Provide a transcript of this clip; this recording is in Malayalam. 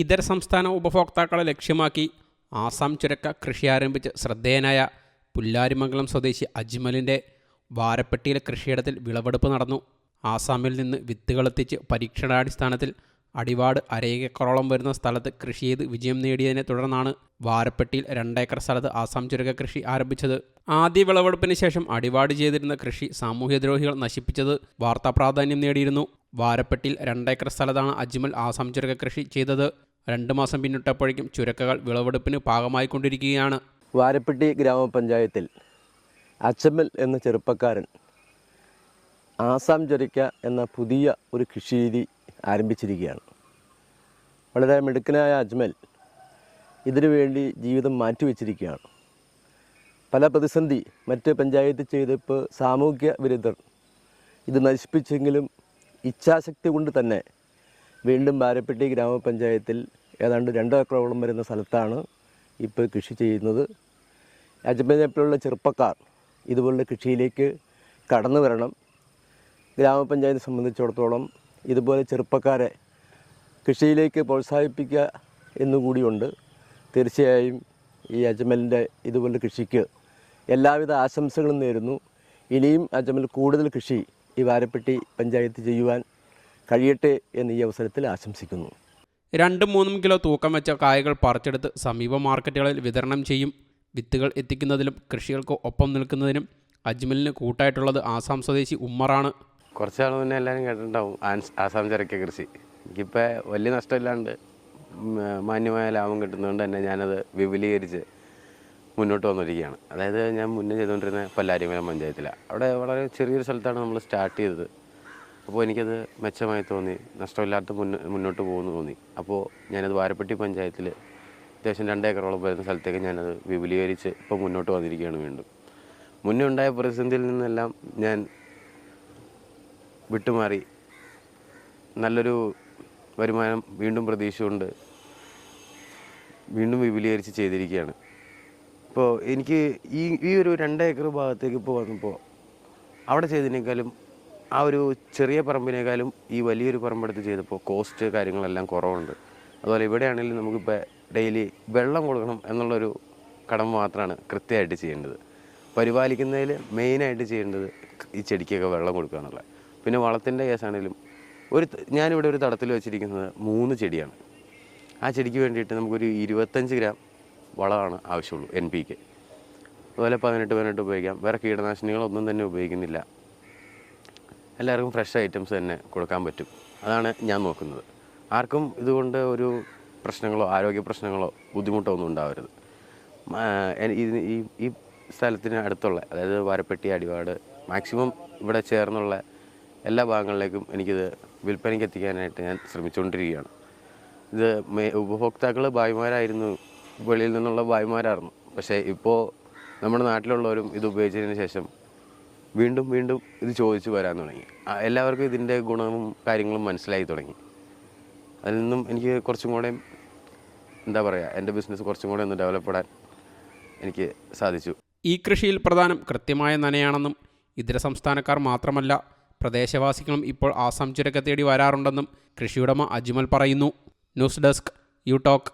ഇതര സംസ്ഥാന ഉപഭോക്താക്കളെ ലക്ഷ്യമാക്കി ആസാം ചുരക്ക കൃഷി ആരംഭിച്ച് ശ്രദ്ധേയനായ പുല്ലാരിമംഗലം സ്വദേശി അജ്മലിൻ്റെ വാരപ്പെട്ടിയിലെ കൃഷിയിടത്തിൽ വിളവെടുപ്പ് നടന്നു. ആസാമിൽ നിന്ന് വിത്തുകളെത്തിച്ച് പരീക്ഷണാടിസ്ഥാനത്തിൽ അടിവാട് അരയേക്കറോളം വരുന്ന സ്ഥലത്ത് കൃഷി ചെയ്ത് വിജയം നേടിയതിനെ തുടർന്നാണ് വാരപ്പെട്ടിയിൽ 2 ഏക്കർ സ്ഥലത്ത് ആസാം ചുരക്ക കൃഷി ആരംഭിച്ചത്. ആദ്യ വിളവെടുപ്പിന് ശേഷം അടിവാട് ചെയ്തിരുന്ന കൃഷി സാമൂഹ്യദ്രോഹികൾ നശിപ്പിച്ചത് വാർത്താ പ്രാധാന്യം നേടിയിരുന്നു. വാരപ്പെട്ടിയിൽ 2 ഏക്കർ സ്ഥലത്താണ് അജ്മൽ ആസാം ചുരക്ക കൃഷി ചെയ്തത്. 2 മാസം പിന്നിട്ടപ്പോഴേക്കും ചുരക്കകൾ വിളവെടുപ്പിന് പാകമായിക്കൊണ്ടിരിക്കുകയാണ്. വാരപ്പെട്ടി ഗ്രാമപഞ്ചായത്തിൽ അജ്മൽ എന്ന ചെറുപ്പക്കാരൻ ആസാം ചുരക്ക എന്ന പുതിയ ഒരു കൃഷിരീതി ആരംഭിച്ചിരിക്കുകയാണ്. വളരെ മിടുക്കനായ അജ്മൽ ഇതിനു വേണ്ടി ജീവിതം മാറ്റിവെച്ചിരിക്കുകയാണ്. പല പ്രതിസന്ധി മറ്റ് പഞ്ചായത്ത് ചെയ്തപ്പോൾ സാമൂഹ്യ വിരുദ്ധർ ഇത് നശിപ്പിച്ചെങ്കിലും ഇച്ഛാശക്തി കൊണ്ട് തന്നെ വീണ്ടും വാരപ്പെട്ടി ഗ്രാമപഞ്ചായത്തിൽ ഏതാണ്ട് 2 ഏക്കറോളം വരുന്ന സ്ഥലത്താണ് ഇപ്പോൾ കൃഷി ചെയ്യുന്നത്. അജ്മലിനെപ്പോലുള്ള ചെറുപ്പക്കാർ ഇതുപോലുള്ള കൃഷിയിലേക്ക് കടന്നു വരണം. ഗ്രാമപഞ്ചായത്തെ സംബന്ധിച്ചിടത്തോളം ഇതുപോലെ ചെറുപ്പക്കാരെ കൃഷിയിലേക്ക് പ്രോത്സാഹിപ്പിക്കുക എന്നുകൂടിയുണ്ട്. തീർച്ചയായും ഈ അജ്മലിൻ്റെ ഇതുപോലുള്ള കൃഷിക്ക് എല്ലാവിധ ആശംസകളും നേരുന്നു. ഇനിയും അജ്മൽ കൂടുതൽ കൃഷി ഈ വാരപ്പെട്ടി പഞ്ചായത്ത് ചെയ്യുവാൻ കഴിയട്ടെ എന്ന് ഈ അവസരത്തിൽ ആശംസിക്കുന്നു. 2-3 കിലോ തൂക്കം വെച്ച കായകൾ പറിച്ചെടുത്ത് സമീപ മാർക്കറ്റുകളിൽ വിതരണം ചെയ്യും. വിത്തുകൾ എത്തിക്കുന്നതിലും കൃഷികൾക്ക് ഒപ്പം നിൽക്കുന്നതിനും അജ്മലിന് കൂട്ടായിട്ടുള്ളത് ആസാം സ്വദേശി ഉമ്മറാണ്. കുറച്ച് നാൾ മുന്നേ എല്ലാവരും കേട്ടിട്ടുണ്ടാവും ആസാം ചുരക്ക കൃഷി. എനിക്കിപ്പോൾ വലിയ നഷ്ടമില്ലാണ്ട് മാന്യമായ ലാഭം കിട്ടുന്നതുകൊണ്ട് തന്നെ ഞാനത് വിപുലീകരിച്ച് മുന്നോട്ട് വന്നിരിക്കുകയാണ്. അതായത് ഞാൻ മുന്നേ ചെയ്തുകൊണ്ടിരുന്ന പുല്ലാരിമംഗലം പഞ്ചായത്തിലാണ്. അവിടെ വളരെ ചെറിയൊരു സ്ഥലത്താണ് നമ്മൾ സ്റ്റാർട്ട് ചെയ്തത്. അപ്പോൾ എനിക്കത് മെച്ചമായി തോന്നി, നഷ്ടമില്ലാത്ത മുന്നോട്ട് പോകുമെന്ന് തോന്നി. അപ്പോൾ ഞാനത് വാരപ്പെട്ടി പഞ്ചായത്തിൽ അത്യാവശ്യം 2 ഏക്കറോളം വരുന്ന സ്ഥലത്തേക്ക് ഞാനത് വിപുലീകരിച്ച് ഇപ്പോൾ മുന്നോട്ട് വന്നിരിക്കുകയാണ്. വീണ്ടും മുന്നേ ഉണ്ടായ പ്രതിസന്ധിയിൽ നിന്നെല്ലാം ഞാൻ വിട്ടുമാറി നല്ലൊരു വരുമാനം വീണ്ടും പ്രതീക്ഷിച്ചുകൊണ്ട് വീണ്ടും വിപുലീകരിച്ച് ചെയ്തിരിക്കുകയാണ്. ഇപ്പോൾ എനിക്ക് ഈ ഒരു 2 ഏക്കർ ഭാഗത്തേക്ക് ഇപ്പോൾ വന്നപ്പോൾ അവിടെ ചെയ്തതിനേക്കാളും ആ ഒരു ചെറിയ പറമ്പിനേക്കാളും ഈ വലിയൊരു പറമ്പെടുത്ത് ചെയ്തപ്പോൾ കോസ്റ്റ് കാര്യങ്ങളെല്ലാം കുറവുണ്ട്. അതുപോലെ ഇവിടെയാണെങ്കിലും നമുക്കിപ്പോൾ ഡെയിലി വെള്ളം കൊടുക്കണം എന്നുള്ളൊരു കടമ മാത്രമാണ് കൃത്യമായിട്ട് ചെയ്യേണ്ടത്. പരിപാലിക്കുന്നതിൽ മെയിനായിട്ട് ചെയ്യേണ്ടത് ഈ ചെടിക്കൊക്കെ വെള്ളം കൊടുക്കുക എന്നുള്ളത്. പിന്നെ വളത്തിൻ്റെ കേസാണെങ്കിലും ഞാനിവിടെ ഒരു തടത്തിൽ വെച്ചിരിക്കുന്നത് 3 ചെടിയാണ്. ആ ചെടിക്ക് വേണ്ടിയിട്ട് നമുക്കൊരു 25 ഗ്രാം വളമാണ് ആവശ്യമുള്ളൂ, NPK. അതുപോലെ 18 ഉപയോഗിക്കാം. വേറെ കീടനാശിനികളൊന്നും തന്നെ ഉപയോഗിക്കുന്നില്ല. എല്ലാവർക്കും ഫ്രഷ് ഐറ്റംസ് തന്നെ കൊടുക്കാൻ പറ്റും. അതാണ് ഞാൻ നോക്കുന്നത്. ആർക്കും ഇതുകൊണ്ട് ഒരു പ്രശ്നങ്ങളോ ആരോഗ്യ പ്രശ്നങ്ങളോ ബുദ്ധിമുട്ടോ ഒന്നും ഉണ്ടാവരുത്. ഈ സ്ഥലത്തിന് അടുത്തുള്ള, അതായത് വാരപ്പെട്ടി, അടിവാട്, മാക്സിമം ഇവിടെ ചേർന്നുള്ള എല്ലാ ഭാഗങ്ങളിലേക്കും എനിക്കിത് വിൽപ്പനയ്ക്ക് എത്തിക്കാനായിട്ട് ഞാൻ ശ്രമിച്ചുകൊണ്ടിരിക്കുകയാണ്. ഇത് ഉപഭോക്താക്കൾ ഭായിമാരായിരുന്നു, വെളിയിൽ നിന്നുള്ള ഭായിമാരായിരുന്നു. പക്ഷേ ഇപ്പോൾ നമ്മുടെ നാട്ടിലുള്ളവരും ഇത് ഉപയോഗിച്ചതിന് ശേഷം വീണ്ടും ഇത് ചോദിച്ചു വരാൻ തുടങ്ങി. എല്ലാവർക്കും ഇതിൻ്റെ ഗുണവും കാര്യങ്ങളും മനസ്സിലായി തുടങ്ങി. അതിൽ നിന്നും എനിക്ക് കുറച്ചും കൂടെ എൻ്റെ ബിസിനസ് കുറച്ചും കൂടെ ഒന്ന് ഡെവലപ്പ് ചെയ്യാൻ എനിക്ക് സാധിച്ചു. ഈ കൃഷിയിൽ പ്രധാനം കൃത്യമായ നനയാണെന്നും ഇതര സംസ്ഥാനക്കാർ മാത്രമല്ല പ്രദേശവാസികളും ഇപ്പോൾ ആസാം ചുരക്ക തേടി വരാറുണ്ടെന്നും കൃഷിയുടമ അജ്മൽ പറയുന്നു. News desk, you talk.